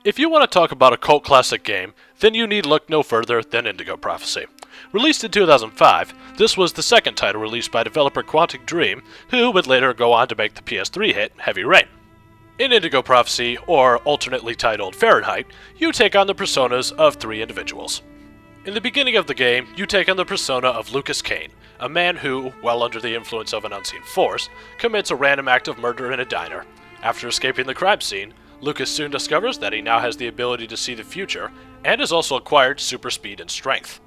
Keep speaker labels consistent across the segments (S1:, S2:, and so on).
S1: If you want to talk about a cult classic game, then you need look no further than Indigo Prophecy. Released in 2005, this was the second title released by developer Quantic Dream, who would later go on to make the PS3 hit Heavy Rain. In Indigo Prophecy, or alternately titled Fahrenheit, you take on the personas of three individuals. In the beginning of the game, you take on the persona of Lucas Kane, a man who, while under the influence of an unseen force, commits a random act of murder in a diner. After escaping the crime scene, Lucas soon discovers that he now has the ability to see the future, and has also acquired super speed and strength.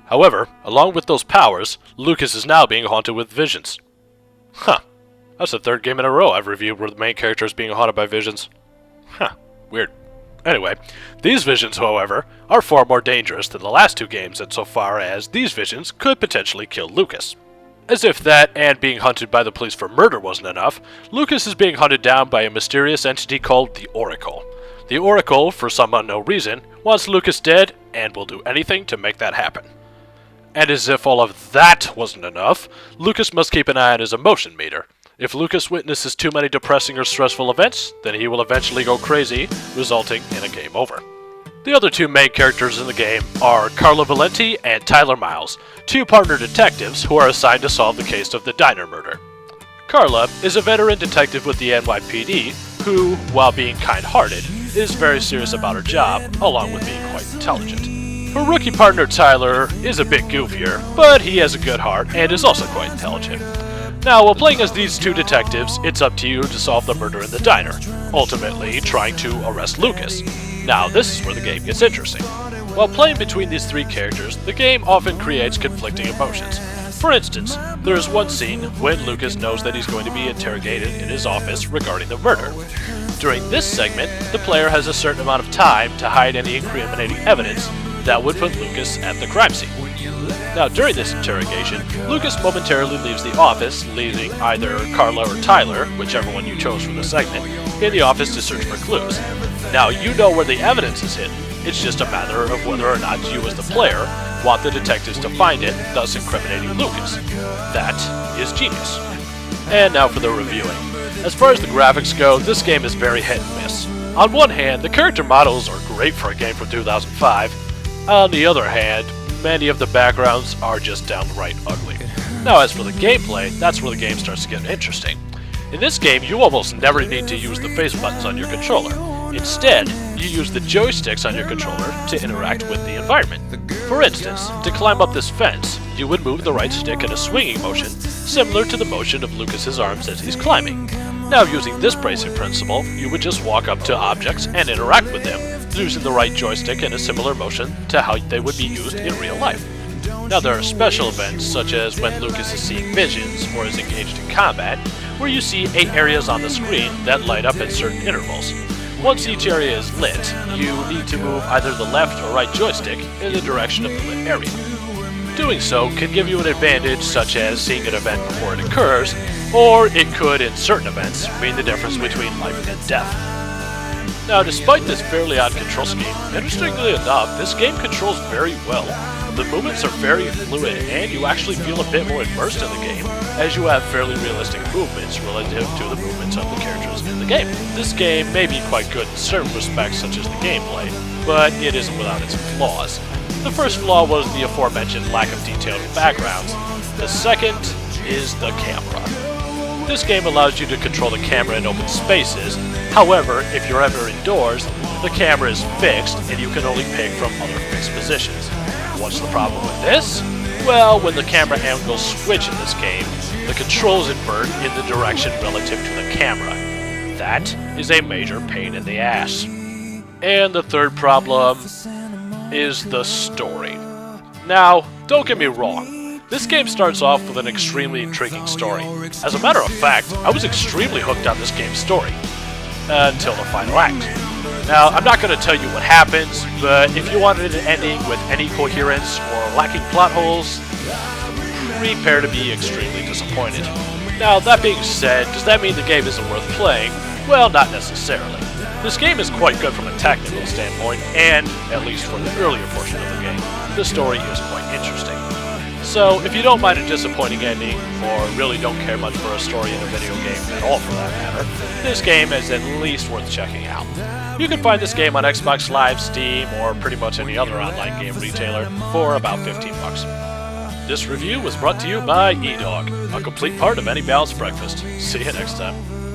S1: However, along with those powers, Lucas is now being haunted with visions. That's the third game in a row I've reviewed where the main character is being haunted by visions. Weird. Anyway, these visions, however, are far more dangerous than the last two games insofar as these visions could potentially kill Lucas. As if that and being hunted by the police for murder wasn't enough, Lucas is being hunted down by a mysterious entity called the Oracle. The Oracle, for some unknown reason, wants Lucas dead and will do anything to make that happen. And as if all of that wasn't enough, Lucas must keep an eye on his emotion meter. If Lucas witnesses too many depressing or stressful events, then he will eventually go crazy, resulting in a game over. The other two main characters in the game are Carla Valenti and Tyler Miles, two partner detectives who are assigned to solve the case of the diner murder. Carla is a veteran detective with the NYPD who, while being kind-hearted, is very serious about her job, along with being quite intelligent. Her rookie partner Tyler is a bit goofier, but he has a good heart and is also quite intelligent. Now, while playing as these two detectives, it's up to you to solve the murder in the diner, ultimately trying to arrest Lucas. Now, this is where the game gets interesting. While playing between these three characters, the game often creates conflicting emotions. For instance, there is one scene when Lucas knows that he's going to be interrogated in his office regarding the murder. During this segment, the player has a certain amount of time to hide any incriminating evidence that would put Lucas at the crime scene. Now, during this interrogation, Lucas momentarily leaves the office, leaving either Carla or Tyler, whichever one you chose for the segment, in the office to search for clues. Now, you know where the evidence is hidden. It's just a matter of whether or not you as the player want the detectives to find it, thus incriminating Lucas. That is genius. And now for the reviewing. As far as the graphics go, this game is very hit and miss. On one hand, the character models are great for a game from 2005. On the other hand, many of the backgrounds are just downright ugly. Now as for the gameplay, that's where the game starts to get interesting. In this game, you almost never need to use the face buttons on your controller. Instead, you use the joysticks on your controller to interact with the environment. For instance, to climb up this fence, you would move the right stick in a swinging motion, similar to the motion of Lucas's arms as he's climbing. Now using this bracing principle, you would just walk up to objects and interact with them, using the right joystick in a similar motion to how they would be used in real life. Now there are special events such as when Lucas is seeing visions or is engaged in combat, where you see 8 areas on the screen that light up at certain intervals. Once each area is lit, you need to move either the left or right joystick in the direction of the lit area. Doing so can give you an advantage such as seeing an event before it occurs, or it could, in certain events, mean the difference between life and death. Now, despite this fairly odd control scheme, interestingly enough, this game controls very well. The movements are very fluid, and you actually feel a bit more immersed in the game, as you have fairly realistic movements relative to the movements of the characters in the game. This game may be quite good in certain respects, such as the gameplay, but it isn't without its flaws. The first flaw was the aforementioned lack of detailed backgrounds. The second is the camera. This game allows you to control the camera in open spaces. However, if you're ever indoors, the camera is fixed and you can only pick from other fixed positions. What's the problem with this? Well, when the camera angles switch in this game, the controls invert in the direction relative to the camera. That is a major pain in the ass. And the third problem is the story. Now, don't get me wrong. This game starts off with an extremely intriguing story. As a matter of fact, I was extremely hooked on this game's story. Until the final act. Now, I'm not going to tell you what happens, but if you wanted an ending with any coherence or lacking plot holes, prepare to be extremely disappointed. Now, that being said, does that mean the game isn't worth playing? Well, not necessarily. This game is quite good from a technical standpoint, and, at least for the earlier portion of the game, the story is quite interesting. So if you don't mind a disappointing ending, or really don't care much for a story in a video game at all for that matter, this game is at least worth checking out. You can find this game on Xbox Live, Steam, or pretty much any other online game retailer for about $15. This review was brought to you by eDog, a complete part of any balanced breakfast. See you next time.